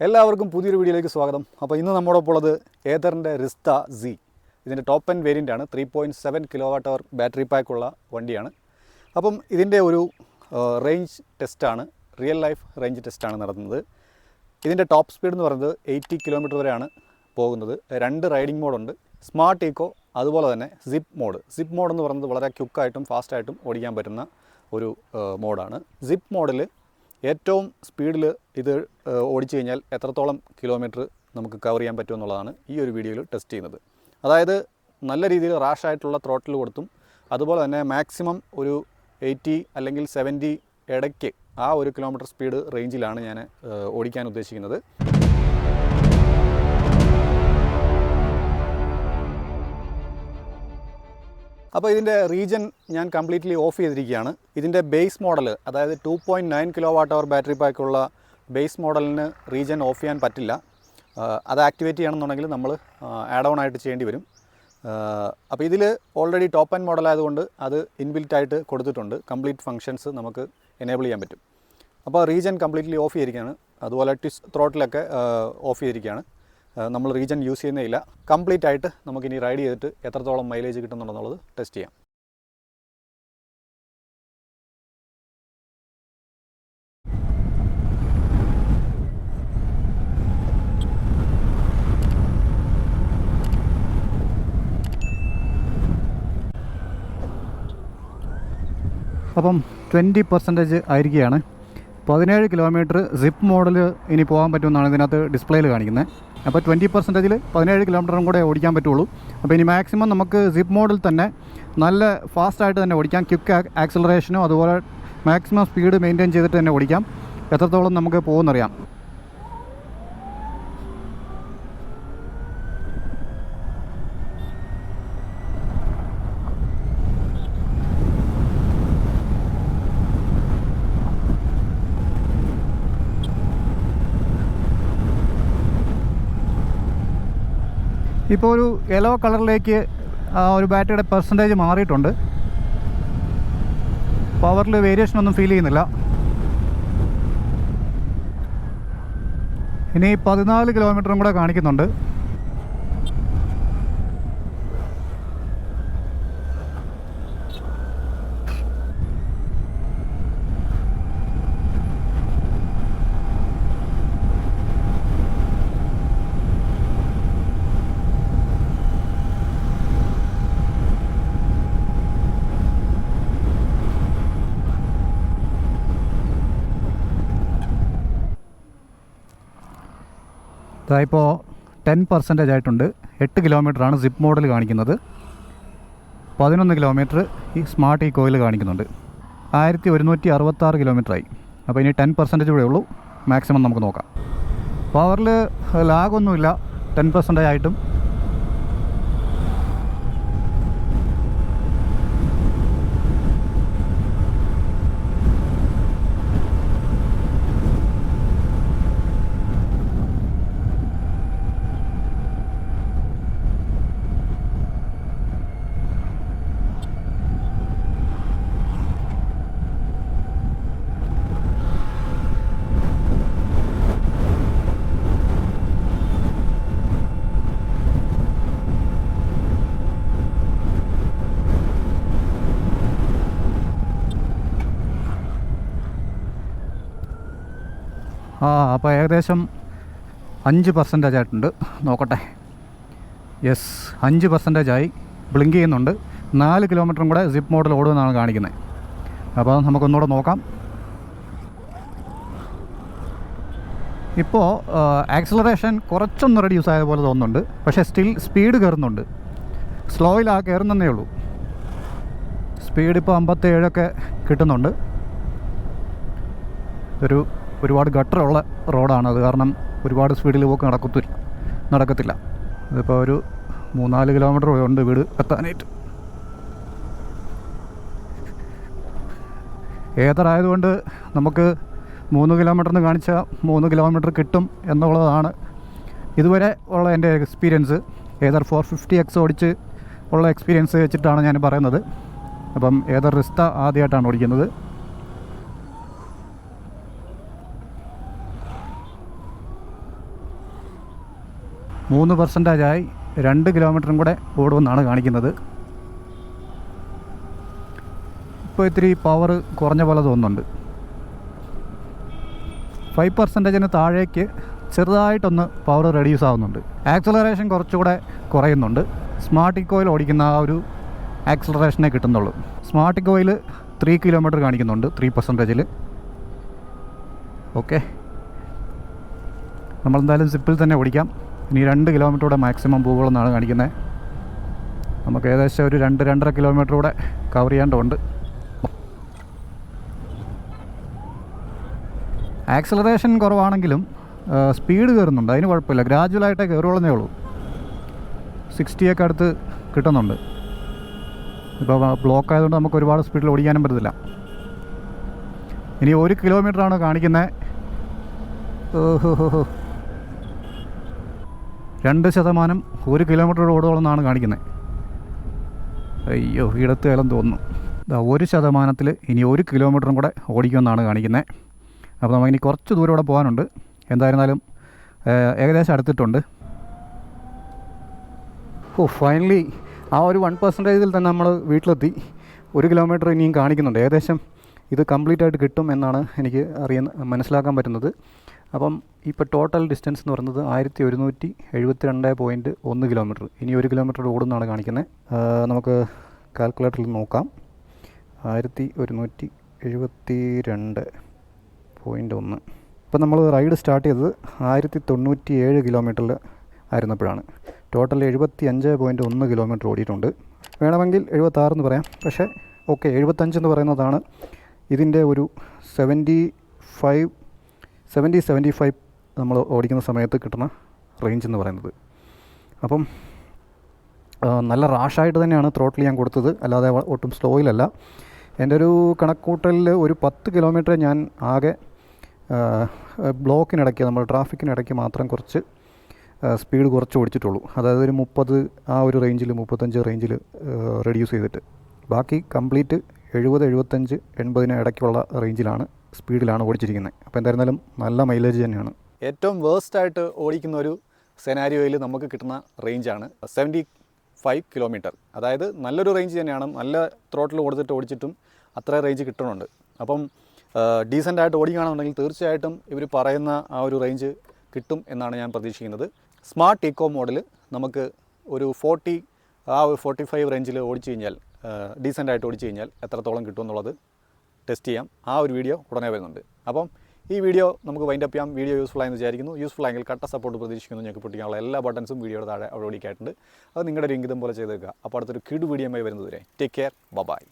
എല്ലാവർക്കും പുതിയൊരു വീഡിയോയിലേക്ക് സ്വാഗതം. അപ്പോൾ ഇന്ന് നമ്മോടൊപ്പം ഉള്ളത് ഏതറിൻ്റെ റിസ്ത Z. ഇതിൻ്റെ ടോപ്പ് എൻഡ് വേരിയൻ്റ് ആണ്. 3.7 kWh ബാറ്ററി പാക്കുള്ള വണ്ടിയാണ്. അപ്പം ഇതിൻ്റെ ഒരു റേഞ്ച് ടെസ്റ്റാണ്, റിയൽ ലൈഫ് റേഞ്ച് ടെസ്റ്റാണ് നടത്തുന്നത്. ഇതിൻ്റെ ടോപ്പ് സ്പീഡ് എന്ന് പറയുന്നത് 80 km വരെയാണ് പോകുന്നത്. 2 റൈഡിംഗ് മോഡുണ്ട്, സ്മാർട്ട് ഈക്കോ, അതുപോലെ തന്നെ സിപ്പ് മോഡ്. സിപ്പ് മോഡ് എന്ന് പറയുന്നത് വളരെ ക്വിക്കായിട്ടും ഫാസ്റ്റായിട്ടും ഓടിക്കാൻ പറ്റുന്ന ഒരു മോഡാണ്. സിപ്പ് മോഡിൽ ഏറ്റവും സ്പീഡിൽ ഇത് ഓടിച്ചു കഴിഞ്ഞാൽ എത്രത്തോളം കിലോമീറ്റർ നമുക്ക് കവർ ചെയ്യാൻ പറ്റുമെന്നുള്ളതാണ് ഈ ഒരു വീഡിയോയിൽ ടെസ്റ്റ് ചെയ്യുന്നത്. അതായത് നല്ല രീതിയിൽ റാഷായിട്ടുള്ള ത്രോട്ടിൽ കൊടുത്തും അതുപോലെ തന്നെ മാക്സിമം ഒരു 80 അല്ലെങ്കിൽ 70 ഇടയ്ക്ക് ആ ഒരു കിലോമീറ്റർ സ്പീഡ് റേഞ്ചിലാണ് ഞാൻ ഓടിക്കാൻ ഉദ്ദേശിക്കുന്നത്. അപ്പോൾ ഇതിൻ്റെ റീജൻ ഞാൻ കംപ്ലീറ്റ്ലി ഓഫ് ചെയ്തിരിക്കുകയാണ്. ഇതിൻ്റെ ബേസ് മോഡൽ, അതായത് 2.9 kWh ബാറ്ററി പാക്കുള്ള ബേസ് മോഡലിന് റീജൻ ഓഫ് ചെയ്യാൻ പറ്റില്ല. അത് ആക്ടിവേറ്റ് ചെയ്യണമെന്നുണ്ടെങ്കിൽ നമ്മൾ ആഡ് ഓൺ ആയിട്ട് ചെയ്യേണ്ടി വരും. അപ്പോൾ ഇതിൽ ഓൾറെഡി ടോപ്പ് എൻഡ് മോഡലായതുകൊണ്ട് അത് ഇൻബിൽറ്റായിട്ട് കൊടുത്തിട്ടുണ്ട്. കംപ്ലീറ്റ് ഫങ്ഷൻസ് നമുക്ക് എനേബിൾ ചെയ്യാൻ പറ്റും. അപ്പോൾ റീജൻ കംപ്ലീറ്റ്ലി ഓഫ് ചെയ്തിരിക്കുകയാണ്. അതുപോലെ ത്രോട്ടിലൊക്കെ ഓഫ് ചെയ്തിരിക്കുകയാണ്. നമ്മൾ റീജൻ യൂസ് ചെയ്യുന്നേയില്ല. കംപ്ലീറ്റ് ആയിട്ട് നമുക്കിനി റൈഡ് ചെയ്തിട്ട് എത്രത്തോളം മൈലേജ് കിട്ടുന്നുണ്ടെന്നുള്ളത് ടെസ്റ്റ് ചെയ്യാം. അപ്പം 20% ആയിരിക്കുകയാണ്. 17 കിലോമീറ്റർ സിപ്പ് മോഡിൽ ഇനി പോകാൻ പറ്റുമെന്നാണ് ഇതിനകത്ത് ഡിസ്പ്ലേയിൽ കാണിക്കുന്നത്. അപ്പോൾ 20%-ൽ 17 കിലോമീറ്ററും കൂടെ ഓടിക്കാൻ പറ്റുള്ളൂ. അപ്പോൾ ഇനി മാക്സിമം നമുക്ക് സിപ്പ് മോഡിൽ തന്നെ നല്ല ഫാസ്റ്റായിട്ട് തന്നെ ഓടിക്കാം. ക്വിക്ക് ആക്സിലറേഷനും അതുപോലെ മാക്സിമം സ്പീഡ് മെയിൻറ്റെയിൻ ചെയ്തിട്ട് തന്നെ ഓടിക്കാം. എത്രത്തോളം നമുക്ക് പോകുമെന്നറിയാം. ഇപ്പോൾ ഒരു യെല്ലോ കളറിലേക്ക് ഒരു ബാറ്ററിയുടെ പെർസെൻറ്റേജ് മാറിയിട്ടുണ്ട്. പവറിൽ വേരിയേഷൻ ഒന്നും ഫീൽ ചെയ്യുന്നില്ല. ഇനി 14 കിലോമീറ്ററും കൂടെ കാണിക്കുന്നുണ്ട്. ഇപ്പോൾ 10% ആയിട്ടുണ്ട്. 8 കിലോമീറ്ററാണ് സിപ്പ് മോഡിൽ കാണിക്കുന്നത്. 11 കിലോമീറ്റർ ഈ സ്മാർട്ട് ഈക്കോയിൽ കാണിക്കുന്നുണ്ട്. 1166 കിലോമീറ്ററായി. അപ്പോൾ ഇനി 10% കൂടെ ഉള്ളൂ. മാക്സിമം നമുക്ക് നോക്കാം. പവറിൽ ലാഗൊന്നുമില്ല 10% ആയിട്ടും. അപ്പോൾ ഏകദേശം 5% ആയിട്ടുണ്ട്. നോക്കട്ടെ. യെസ്, 5% ആയി. ബ്ലിങ്ക് ചെയ്യുന്നുണ്ട്. 4 കിലോമീറ്ററും കൂടെ സിപ്പ് മോഡിൽ ഓടുമെന്നാണ് കാണിക്കുന്നത്. അപ്പോൾ നമുക്കൊന്നുകൂടെ നോക്കാം. ഇപ്പോൾ ആക്സിലറേഷൻ കുറച്ചൊന്ന് റെഡ്യൂസ് ആയ പോലെ തോന്നുന്നുണ്ട്. പക്ഷേ സ്റ്റിൽ സ്പീഡ് കയറുന്നുണ്ട്. സ്ലോയിലാണ് കയറുന്നതേ ഉള്ളൂ. സ്പീഡ് ഇപ്പോൾ 57 കിട്ടുന്നുണ്ട്. ഒരുപാട് ഗട്ടറുള്ള റോഡാണ്. അത് കാരണം ഒരുപാട് സ്പീഡിൽ പോക്ക് നടക്കത്തില്ല. ഇതിപ്പോൾ ഒരു 3-4 കിലോമീറ്റർ ഉണ്ട് വീട് എത്താനായിട്ട്. ഏതറായതുകൊണ്ട് നമുക്ക് 3 കിലോമീറ്ററിന് കാണിച്ചാൽ 3 കിലോമീറ്റർ കിട്ടും എന്നുള്ളതാണ് ഇതുവരെ ഉള്ള എൻ്റെ എക്സ്പീരിയൻസ്. ഏതർ 450X ഓടിച്ച് ഉള്ള എക്സ്പീരിയൻസ് വെച്ചിട്ടാണ് ഞാൻ പറയുന്നത്. അപ്പം ഏതർ റിസ്ത ആദ്യമായിട്ടാണ് ഓടിക്കുന്നത്. 3% 2 കിലോമീറ്ററും കൂടെ ഓടുമെന്നാണ് കാണിക്കുന്നത്. ഇപ്പോൾ ഇത്തിരി പവർ കുറഞ്ഞ പോലെ തോന്നുന്നുണ്ട്. 5%-ന് താഴേക്ക് ചെറുതായിട്ടൊന്ന് പവർ റെഡ്യൂസ് ആവുന്നുണ്ട്. ആക്സലറേഷൻ കുറച്ചുകൂടെ കുറയുന്നുണ്ട്. സ്മാർട്ട് ഇക്കോയിൽ ഓടിക്കുന്ന ആ ഒരു ആക്സലറേഷനെ കിട്ടുന്നുള്ളൂ. സ്മാർട്ട് ഇക്കോയിൽ 3 കിലോമീറ്റർ കാണിക്കുന്നുണ്ട് 3%-ൽ. ഓക്കെ, നമ്മളെന്തായാലും സിപ്പിൽ തന്നെ ഓടിക്കാം. ഇനി 2 കിലോമീറ്ററൂടെ മാക്സിമം പോകുമെന്നാണ് കാണിക്കുന്നത്. നമുക്ക് ഏകദേശം ഒരു 2-2.5 കിലോമീറ്റർ കൂടെ കവർ ചെയ്യേണ്ടതുണ്ട്. ആക്സലറേഷൻ കുറവാണെങ്കിലും സ്പീഡ് കയറുന്നുണ്ട്. അതിന് കുഴപ്പമില്ല, ഗ്രാജുവലായിട്ടേ കയറുള്ളതേ ഉള്ളൂ. 60 അടുത്ത് കിട്ടുന്നുണ്ട്. ഇപ്പോൾ ബ്ലോക്ക് ആയതുകൊണ്ട് നമുക്ക് ഒരുപാട് സ്പീഡിൽ ഓടിക്കാനും പറ്റത്തില്ല. ഇനി 1 കിലോമീറ്ററാണ് കാണിക്കുന്നത്. 2% 1 കിലോമീറ്റർ ഓടുകയെന്നാണ് കാണിക്കുന്നത്. അയ്യോ, ഇടത്ത് കാലം തോന്നുന്നു. 1%-ൽ ഇനി 1 കിലോമീറ്ററും കൂടെ ഓടിക്കുമെന്നാണ് കാണിക്കുന്നത്. അപ്പോൾ നമുക്കിനി കുറച്ച് ദൂരം കൂടെ പോകാനുണ്ട്. എന്തായിരുന്നാലും ഏകദേശം അടുത്തിട്ടുണ്ട്. ഫൈനലി ആ ഒരു 1%-ൽ തന്നെ നമ്മൾ വീട്ടിലെത്തി. 1 കിലോമീറ്റർ ഇനിയും കാണിക്കുന്നുണ്ട്. ഏകദേശം ഇത് കംപ്ലീറ്റ് ആയിട്ട് കിട്ടും എന്നാണ് എനിക്ക് മനസ്സിലാക്കാൻ പറ്റുന്നത്. അപ്പം ഇപ്പോൾ ടോട്ടൽ ഡിസ്റ്റൻസ് എന്ന് പറയുന്നത് 1172.1 കിലോമീറ്റർ. ഇനി 1 കിലോമീറ്റർ ഓടുന്നതാണ് കാണിക്കുന്നത്. നമുക്ക് കാൽക്കുലേറ്ററിൽ നോക്കാം. 1172.1. ഇപ്പം നമ്മൾ റൈഡ് സ്റ്റാർട്ട് ചെയ്തത് 1097 കിലോമീറ്ററിൽ ആയിരുന്നപ്പോഴാണ്. ടോട്ടൽ 75.1 കിലോമീറ്റർ ഓടിയിട്ടുണ്ട്. വേണമെങ്കിൽ 76 എന്ന് പറയാം. പക്ഷേ ഓക്കെ, 75 എന്ന് പറയുന്നതാണ് ഇതിൻ്റെ ഒരു 75 നമ്മൾ ഓടിക്കുന്ന സമയത്ത് കിട്ടുന്ന റേഞ്ച് എന്ന് പറയുന്നത്. അപ്പം നല്ല റാഷായിട്ട് തന്നെയാണ് ത്രോട്ടിൽ ഞാൻ കൊടുത്തത്, അല്ലാതെ ഒട്ടും സ്ലോയിലല്ല. എൻ്റെ ഒരു കണക്കൂട്ടലിൽ ഒരു 10 കിലോമീറ്റർ ഞാൻ ആകെ ബ്ലോക്കിനിടയ്ക്ക്, നമ്മൾ ട്രാഫിക്കിനിടയ്ക്ക് മാത്രം കുറച്ച് സ്പീഡ് കുറച്ച് ഓടിച്ചിട്ടുള്ളൂ. അതായത് ഒരു 30 ആ ഒരു റേഞ്ചിൽ, 35 റേഞ്ചിൽ റെഡ്യൂസ് ചെയ്തിട്ട്. ബാക്കി കംപ്ലീറ്റ് 70, 75, 80 ഇടയ്ക്കുള്ള റേഞ്ചിലാണ്, സ്പീഡിലാണ് ഓടിച്ചിരിക്കുന്നത്. അപ്പോൾ എന്തായിരുന്നാലും നല്ല മൈലേജ് തന്നെയാണ്. ഏറ്റവും വേഴ്സ്റ്റായിട്ട് ഓടിക്കുന്ന ഒരു സെനാരിയോയിൽ നമുക്ക് കിട്ടുന്ന റേഞ്ചാണ് 75 കിലോമീറ്റർ. അതായത് നല്ലൊരു റേഞ്ച് തന്നെയാണ്. നല്ല ത്രോട്ടിൽ ഓടിച്ചിട്ടും അത്ര റേഞ്ച് കിട്ടുന്നുണ്ട്. അപ്പം ഡീസൻ്റായിട്ട് ഓടിക്കുകയാണെന്നുണ്ടെങ്കിൽ തീർച്ചയായിട്ടും ഇവർ പറയുന്ന ആ ഒരു റേഞ്ച് കിട്ടും എന്നാണ് ഞാൻ പ്രതീക്ഷിക്കുന്നത്. സ്മാർട്ട് ഇക്കോ മോഡിൽ നമുക്ക് ഒരു 45 റേഞ്ചിൽ ഓടിച്ചു കഴിഞ്ഞാൽ, ഡീസൻ്റായിട്ട് ഓടിച്ചു കഴിഞ്ഞാൽ എത്രത്തോളം കിട്ടുമെന്നുള്ളത് ടെസ്റ്റ് ചെയ്യാം. ആ ഒരു വീഡിയോ ഉടനെ വരുന്നുണ്ട്. അപ്പം ഈ വീഡിയോ നമുക്ക് വൈൻഡപ്പ് ചെയ്യാം. വീഡിയോ യൂസ്ഫുൾ ആയെന്ന് വിചാരിക്കുന്നു. യൂസ്ഫുൾ ആയെങ്കിൽ കട്ട സപ്പോർട്ട് പ്രതീക്ഷിക്കുന്നു. ഞങ്ങൾക്ക് പൊട്ടിക്കാനുള്ള എല്ലാ ബട്ടൺസും വീഡിയോയുടെ താഴെ അവിടെ ഓടിക്കായിട്ടുണ്ട്. അത് നിങ്ങളുടെ ഒരു ഇംഗിതം പോലെ ചെയ്തേക്കുക. അപ്പോൾ അടുത്തൊരു കിടു വീഡിയോയുമായി വരുന്നതുവരെ ടേക്ക് കെയർ, ബൈ.